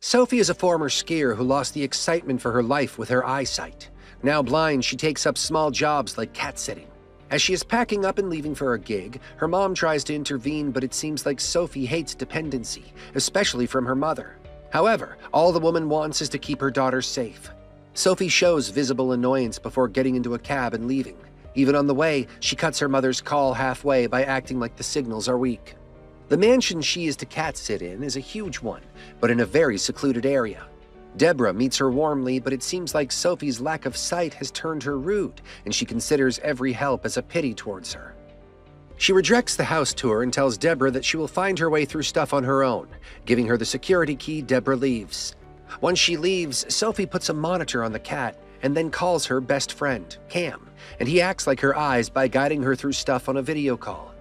Sophie is a former skier who lost the excitement for her life with her eyesight. Now blind, she takes up small jobs like cat sitting. As she is packing up and leaving for a gig, her mom tries to intervene, but it seems like Sophie hates dependency, especially from her mother. However, all the woman wants is to keep her daughter safe. Sophie shows visible annoyance before getting into a cab and leaving. Even on the way, she cuts her mother's call halfway by acting like the signals are weak. The mansion she is to cat sit in is a huge one, but in a very secluded area. Deborah meets her warmly, but it seems like Sophie's lack of sight has turned her rude, and she considers every help as a pity towards her. She rejects the house tour and tells Deborah that she will find her way through stuff on her own. Giving her the security key, Deborah leaves. Once she leaves, Sophie puts a monitor on the cat and then calls her best friend, Cam, and he acts like her eyes by guiding her through stuff on a video call.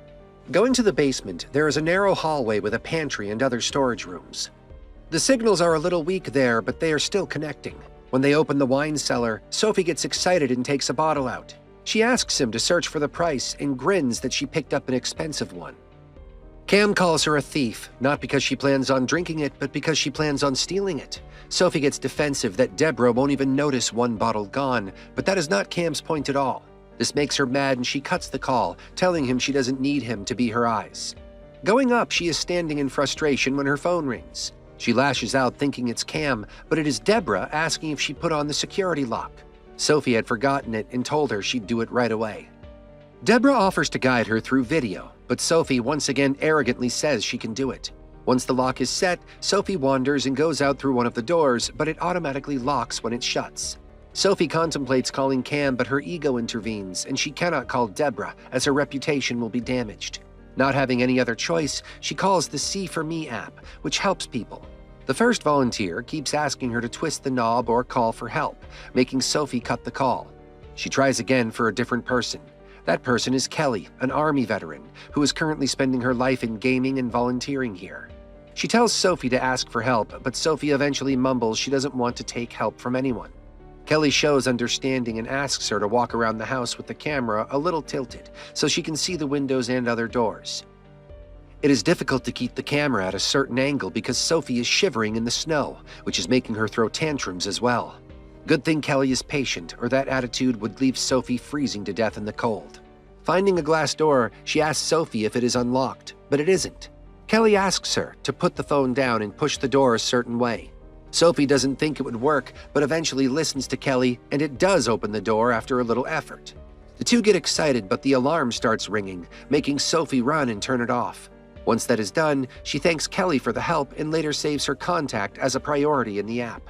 Going to the basement, there is a narrow hallway with a pantry and other storage rooms. The signals are a little weak there, but they are still connecting. When they open the wine cellar, Sophie gets excited and takes a bottle out. She asks him to search for the price and grins that she picked up an expensive one. Cam calls her a thief, not because she plans on drinking it, but because she plans on stealing it. Sophie gets defensive that Deborah won't even notice one bottle gone, but that is not Cam's point at all. This makes her mad and she cuts the call, telling him she doesn't need him to be her eyes. Going up, she is standing in frustration when her phone rings. She lashes out thinking it's Cam, but it is Deborah asking if she put on the security lock. Sophie had forgotten it and told her she'd do it right away. Deborah offers to guide her through video, but Sophie once again arrogantly says she can do it. Once the lock is set, Sophie wanders and goes out through one of the doors, but it automatically locks when it shuts. Sophie contemplates calling Cam, but her ego intervenes, and she cannot call Deborah as her reputation will be damaged. Not having any other choice, she calls the See For Me app, which helps people. The first volunteer keeps asking her to twist the knob or call for help, making Sophie cut the call. She tries again for a different person. That person is Kelly, an Army veteran, who is currently spending her life in gaming and volunteering here. She tells Sophie to ask for help, but Sophie eventually mumbles she doesn't want to take help from anyone. Kelly shows understanding and asks her to walk around the house with the camera a little tilted so she can see the windows and other doors. It is difficult to keep the camera at a certain angle because Sophie is shivering in the snow, which is making her throw tantrums as well. Good thing Kelly is patient, or that attitude would leave Sophie freezing to death in the cold. Finding a glass door, she asks Sophie if it is unlocked, but it isn't. Kelly asks her to put the phone down and push the door a certain way. Sophie doesn't think it would work, but eventually listens to Kelly, and it does open the door after a little effort. The two get excited, but the alarm starts ringing, making Sophie run and turn it off. Once that is done, she thanks Kelly for the help and later saves her contact as a priority in the app.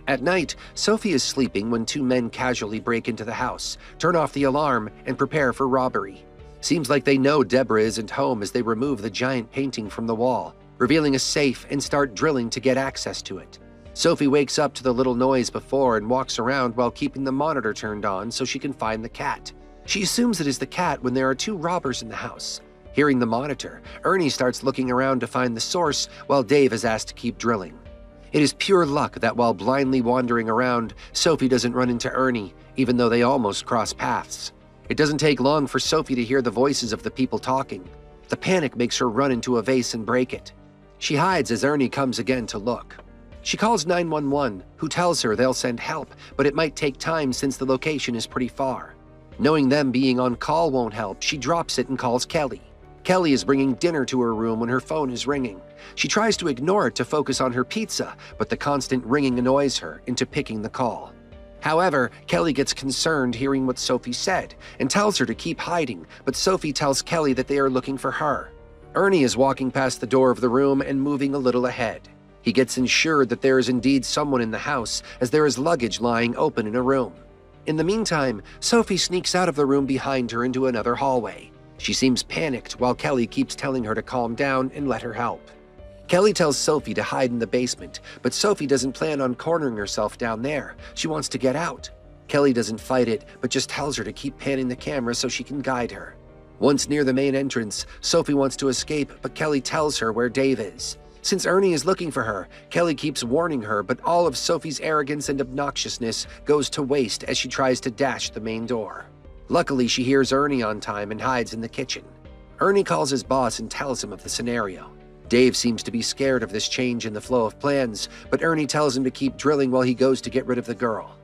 At night, Sophie is sleeping when two men casually break into the house, turn off the alarm, and prepare for robbery. Seems like they know Deborah isn't home as they remove the giant painting from the wall, revealing a safe and start drilling to get access to it. Sophie wakes up to the little noise before and walks around while keeping the monitor turned on so she can find the cat. She assumes it is the cat when there are two robbers in the house. Hearing the monitor, Ernie starts looking around to find the source while Dave is asked to keep drilling. It is pure luck that while blindly wandering around, Sophie doesn't run into Ernie, even though they almost cross paths. It doesn't take long for Sophie to hear the voices of the people talking. The panic makes her run into a vase and break it. She hides as Ernie comes again to look. She calls 911, who tells her they'll send help, but it might take time since the location is pretty far. Knowing them being on call won't help, she drops it and calls Kelly. Kelly is bringing dinner to her room when her phone is ringing. She tries to ignore it to focus on her pizza, but the constant ringing annoys her into picking the call. However, Kelly gets concerned hearing what Sophie said and tells her to keep hiding, but Sophie tells Kelly that they are looking for her. Ernie is walking past the door of the room and moving a little ahead. He gets ensured that there is indeed someone in the house as there is luggage lying open in a room. In the meantime, Sophie sneaks out of the room behind her into another hallway. She seems panicked while Kelly keeps telling her to calm down and let her help. Kelly tells Sophie to hide in the basement, but Sophie doesn't plan on cornering herself down there. She wants to get out. Kelly doesn't fight it, but just tells her to keep panning the camera so she can guide her. Once near the main entrance, Sophie wants to escape, but Kelly tells her where Dave is. Since Ernie is looking for her, Kelly keeps warning her, but all of Sophie's arrogance and obnoxiousness goes to waste as she tries to dash the main door. Luckily, she hears Ernie on time and hides in the kitchen. Ernie calls his boss and tells him of the scenario. Dave seems to be scared of this change in the flow of plans, but Ernie tells him to keep drilling while he goes to get rid of the girl.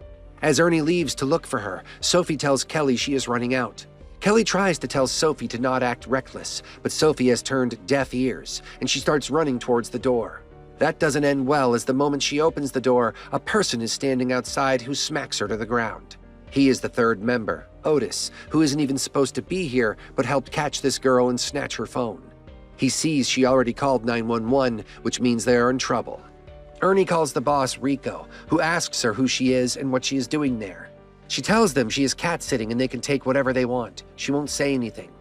As Ernie leaves to look for her, Sophie tells Kelly she is running out. Kelly tries to tell Sophie to not act reckless, but Sophie has turned deaf ears, and she starts running towards the door. That doesn't end well, as the moment she opens the door, a person is standing outside who smacks her to the ground. He is the third member, Otis, who isn't even supposed to be here, but helped catch this girl and snatch her phone. He sees she already called 911, which means they are in trouble. Ernie calls the boss, Rico, who asks her who she is and what she is doing there. She tells them she is cat-sitting and they can take whatever they want. She won't say anything.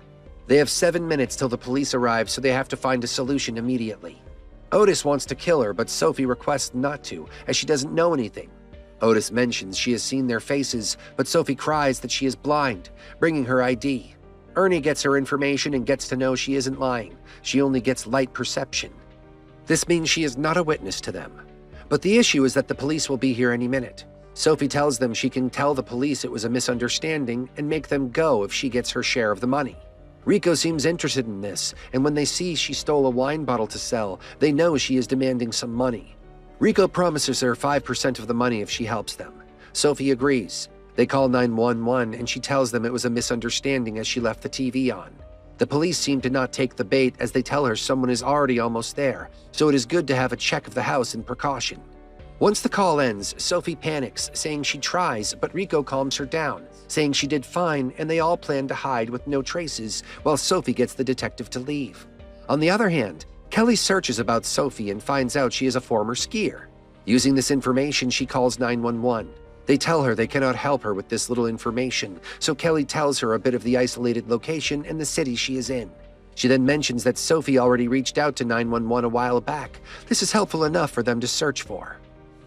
They have 7 minutes till the police arrive, so they have to find a solution immediately. Otis wants to kill her, but Sophie requests not to, as she doesn't know anything. Otis mentions she has seen their faces, but Sophie cries that she is blind, bringing her ID. Ernie gets her information and gets to know she isn't lying. She only gets light perception. This means she is not a witness to them. But the issue is that the police will be here any minute. Sophie tells them she can tell the police it was a misunderstanding and make them go if she gets her share of the money. Rico seems interested in this, and when they see she stole a wine bottle to sell, they know she is demanding some money. Rico promises her 5% of the money if she helps them. Sophie agrees. They call 911 and she tells them it was a misunderstanding as she left the TV on. The police seem to not take the bait as they tell her someone is already almost there, so it is good to have a check of the house in precaution. Once the call ends, Sophie panics, saying she tries, but Rico calms her down, saying she did fine and they all plan to hide with no traces while Sophie gets the detective to leave. On the other hand, Kelly searches about Sophie and finds out she is a former skier. Using this information, she calls 911. They tell her they cannot help her with this little information, so Kelly tells her a bit of the isolated location and the city she is in. She then mentions that Sophie already reached out to 911 a while back. This is helpful enough for them to search for.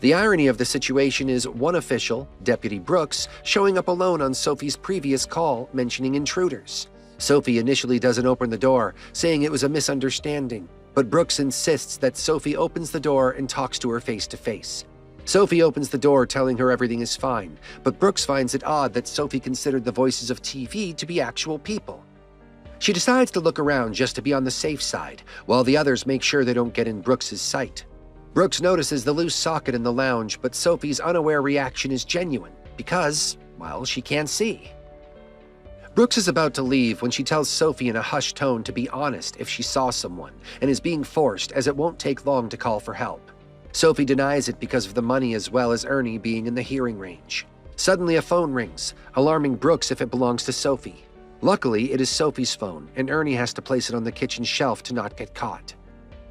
The irony of the situation is one official, Deputy Brooks, showing up alone on Sophie's previous call mentioning intruders. Sophie initially doesn't open the door, saying it was a misunderstanding, but Brooks insists that Sophie opens the door and talks to her face to face. Sophie opens the door telling her everything is fine, but Brooks finds it odd that Sophie considered the voices of TV to be actual people. She decides to look around just to be on the safe side, while the others make sure they don't get in Brooks's sight. Brooks notices the loose socket in the lounge, but Sophie's unaware reaction is genuine because, well, she can't see. Brooks is about to leave when she tells Sophie in a hushed tone to be honest if she saw someone, and is being forced as it won't take long to call for help. Sophie denies it because of the money as well as Ernie being in the hearing range. Suddenly a phone rings, alarming Brooks if it belongs to Sophie. Luckily, it is Sophie's phone, and Ernie has to place it on the kitchen shelf to not get caught.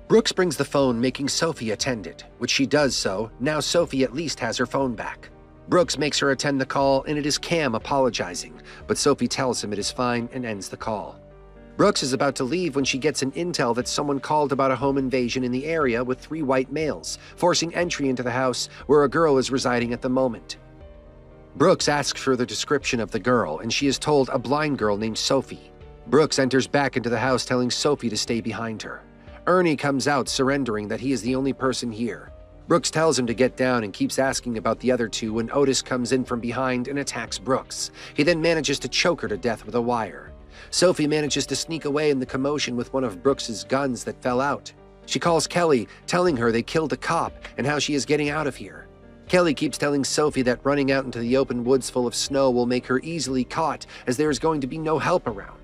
Brooks brings the phone, making Sophie attend it, which she does so. Now Sophie at least has her phone back. Brooks makes her attend the call, and it is Cam apologizing, but Sophie tells him it is fine and ends the call. Brooks is about to leave when she gets an intel that someone called about a home invasion in the area with 3 white males, forcing entry into the house where a girl is residing at the moment. Brooks asks for the description of the girl, and she is told a blind girl named Sophie. Brooks enters back into the house telling Sophie to stay behind her. Ernie comes out, surrendering that he is the only person here. Brooks tells him to get down and keeps asking about the other two when Otis comes in from behind and attacks Brooks. He then manages to choke her to death with a wire. Sophie manages to sneak away in the commotion with one of Brooks's guns that fell out. She calls Kelly, telling her they killed a cop and how she is getting out of here. Kelly keeps telling Sophie that running out into the open woods full of snow will make her easily caught as there is going to be no help around.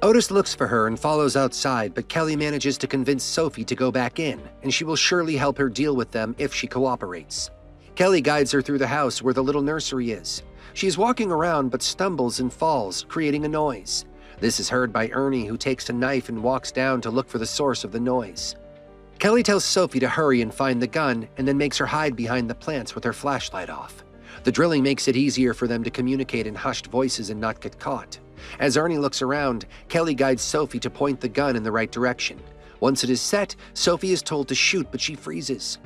Otis looks for her and follows outside, but Kelly manages to convince Sophie to go back in, and she will surely help her deal with them if she cooperates. Kelly guides her through the house where the little nursery is. She is walking around but stumbles and falls, creating a noise. This is heard by Ernie, who takes a knife and walks down to look for the source of the noise. Kelly tells Sophie to hurry and find the gun, and then makes her hide behind the plants with her flashlight off. The drilling makes it easier for them to communicate in hushed voices and not get caught. As Ernie looks around, Kelly guides Sophie to point the gun in the right direction. Once it is set, Sophie is told to shoot, but she freezes.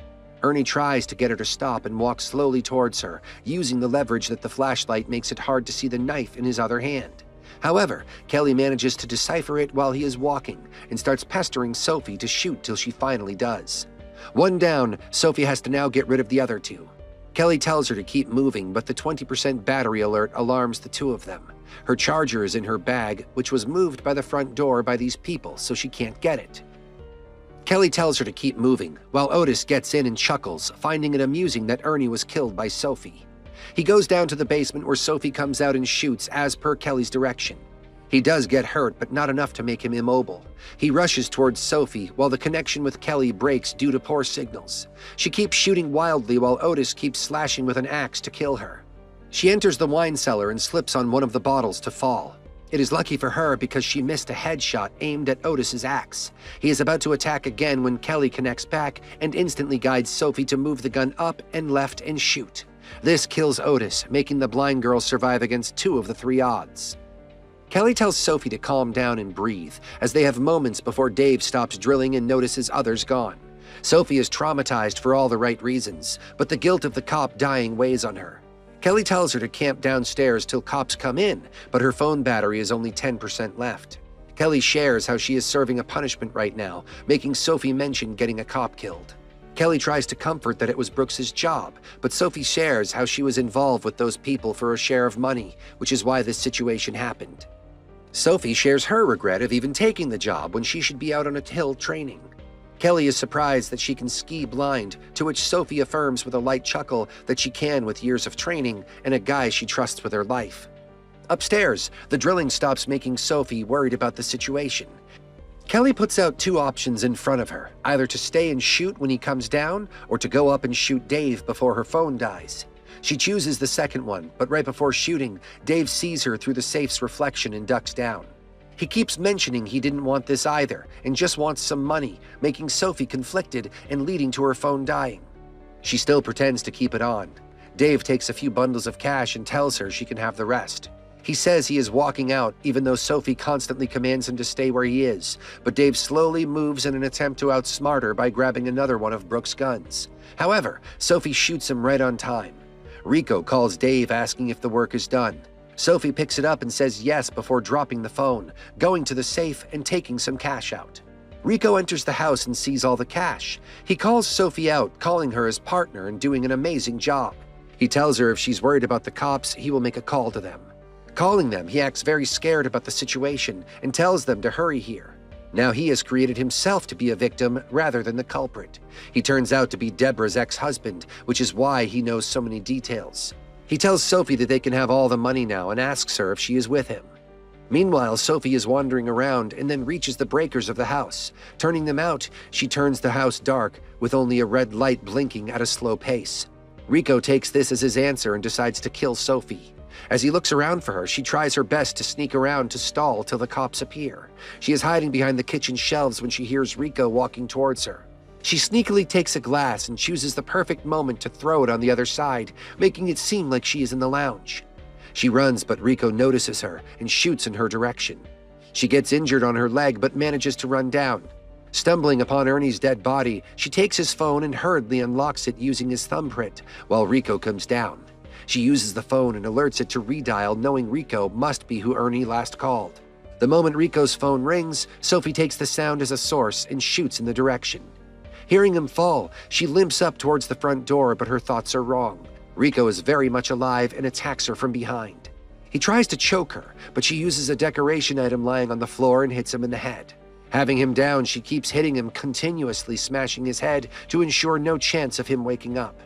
Ernie tries to get her to stop and walks slowly towards her, using the leverage that the flashlight makes it hard to see the knife in his other hand. However, Kelly manages to decipher it while he is walking and starts pestering Sophie to shoot till she finally does. One down, Sophie has to now get rid of the other two. Kelly tells her to keep moving, but the 20% battery alert alarms the two of them. Her charger is in her bag, which was moved by the front door by these people, so she can't get it. Kelly tells her to keep moving, while Otis gets in and chuckles, finding it amusing that Ernie was killed by Sophie. He goes down to the basement where Sophie comes out and shoots as per Kelly's direction. He does get hurt, but not enough to make him immobile. He rushes towards Sophie while the connection with Kelly breaks due to poor signals. She keeps shooting wildly while Otis keeps slashing with an axe to kill her. She enters the wine cellar and slips on one of the bottles to fall. It is lucky for her because she missed a headshot aimed at Otis's axe. He is about to attack again when Kelly connects back and instantly guides Sophie to move the gun up and left and shoot. This kills Otis, making the blind girl survive against 2 of the 3 odds. Kelly tells Sophie to calm down and breathe, as they have moments before Dave stops drilling and notices others gone. Sophie is traumatized for all the right reasons, but the guilt of the cop dying weighs on her. Kelly tells her to camp downstairs till cops come in, but her phone battery is only 10% left. Kelly shares how she is serving a punishment right now, making Sophie mention getting a cop killed. Kelly tries to comfort that it was Brooks's job, but Sophie shares how she was involved with those people for a share of money, which is why this situation happened. Sophie shares her regret of even taking the job when she should be out on a hill training. Kelly is surprised that she can ski blind, to which Sophie affirms with a light chuckle that she can with years of training and a guy she trusts with her life. Upstairs, the drilling stops, making Sophie worried about the situation. Kelly puts out 2 options in front of her, either to stay and shoot when he comes down or to go up and shoot Dave before her phone dies. She chooses the second one, but right before shooting, Dave sees her through the safe's reflection and ducks down. He keeps mentioning he didn't want this either and just wants some money, making Sophie conflicted and leading to her phone dying. She still pretends to keep it on. Dave takes a few bundles of cash and tells her she can have the rest. He says he is walking out even though Sophie constantly commands him to stay where he is, but Dave slowly moves in an attempt to outsmart her by grabbing another one of Brooks' guns. However, Sophie shoots him right on time. Rico calls Dave asking if the work is done. Sophie picks it up and says yes before dropping the phone, going to the safe and taking some cash out. Rico enters the house and sees all the cash. He calls Sophie out, calling her his partner and doing an amazing job. He tells her if she's worried about the cops, he will make a call to them. Calling them, he acts very scared about the situation and tells them to hurry here. Now he has created himself to be a victim rather than the culprit. He turns out to be Deborah's ex-husband, which is why he knows so many details. He tells Sophie that they can have all the money now and asks her if she is with him. Meanwhile, Sophie is wandering around and then reaches the breakers of the house. Turning them out, she turns the house dark with only a red light blinking at a slow pace. Rico takes this as his answer and decides to kill Sophie. As he looks around for her, she tries her best to sneak around to stall till the cops appear. She is hiding behind the kitchen shelves when she hears Rico walking towards her. She sneakily takes a glass and chooses the perfect moment to throw it on the other side, making it seem like she is in the lounge. She runs, but Rico notices her and shoots in her direction. She gets injured on her leg but manages to run down. Stumbling upon Ernie's dead body, she takes his phone and hurriedly unlocks it using his thumbprint while Rico comes down. She uses the phone and alerts it to redial, knowing Rico must be who Ernie last called. The moment Rico's phone rings, Sophie takes the sound as a source and shoots in the direction. Hearing him fall, she limps up towards the front door, but her thoughts are wrong. Rico is very much alive and attacks her from behind. He tries to choke her, but she uses a decoration item lying on the floor and hits him in the head. Having him down, she keeps hitting him, continuously smashing his head to ensure no chance of him waking up.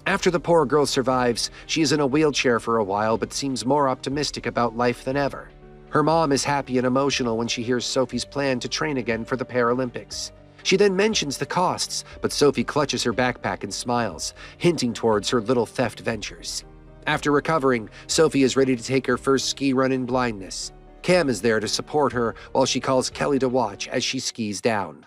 After the poor girl survives, she is in a wheelchair for a while but seems more optimistic about life than ever. Her mom is happy and emotional when she hears Sophie's plan to train again for the Paralympics. She then mentions the costs, but Sophie clutches her backpack and smiles, hinting towards her little theft ventures. After recovering, Sophie is ready to take her first ski run in blindness. Cam is there to support her while she calls Kelly to watch as she skis down.